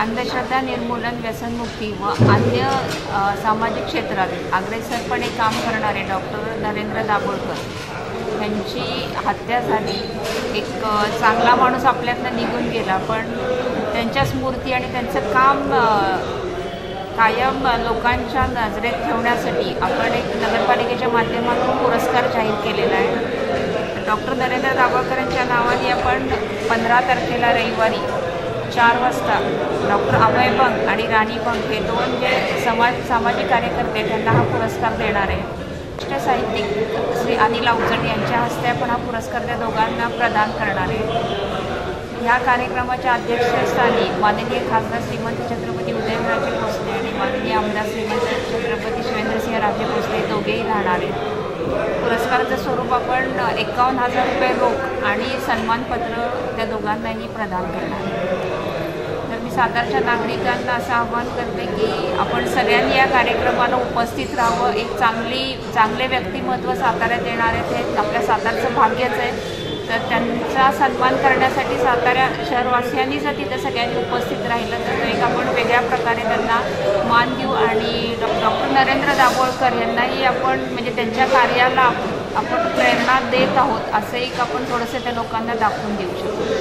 अंधश्रद्धा निर्मूलन, व्यसनमुक्ती व अन्य सामाजिक क्षेत्रात अग्रेसरपणे काम करणारे डॉक्टर नरेंद्र दाभोळकर यांची हत्या झाली। एक चांगला माणूस आपल्यातनं निघून गेला, पण त्यांच्या स्मृती आणि त्यांचं काम कायम लोकांच्या नजरेत ठेवण्यासाठी आपण एक नगरपालिकेच्या माध्यमातून पुरस्कार जाहीर केलेला आहे। डॉक्टर नरेंद्र दाभोळकरांच्या नावाने आपण 15 तारखेला रविवारी 4 वाजता डॉक्टर अभय बंग आणि राणी बंग हे दोन जे सामाजिक कार्यकर्ते त्यांना हा पुरस्कार देणार आहे। ज्येष्ठ साहित्यिक श्री अनिल अवचट यांच्या हस्ते आपण हा पुरस्कार त्या दोघांना प्रदान करणार आहे। ह्या कार्यक्रमाच्या अध्यक्षस्थानी माननीय खासदार श्रीमंत छत्रपती उदयनराजे भोसले आणि माननीय आमदार श्रीमंत छत्रपती शिवेंद्रसिंहराजे भोसले दोघेही राहणार आहेत। पुरस्काराचं स्वरूप आपण 51,000 रुपये रोख आणि सन्मानपत्र त्या दोघांनाही प्रदान करणार आहे। तर मी सातारच्या नागरिकांना असं आवाहन करते की आपण सगळ्यांनी या कार्यक्रमाला उपस्थित राहावं। एक चांगले व्यक्तिमत्व साताऱ्यात येणार आहे, ते आपल्या सातारचं भाग्यच आहे। तर त्यांचा सन्मान करण्यासाठी सातारा शहरवासियांनी जर तिथे सगळ्यांनी उपस्थित राहिलं तर एक आपण वेगळ्या प्रकारे त्यांना मान देऊ आणि डॉक्टर नरेंद्र दाभोळकर यांनाही आपण म्हणजे त्यांच्या कार्याला आपण प्रेरणा देत आहोत असं एक आपण थोडंसं त्या लोकांना दाखवून देऊ शकतो।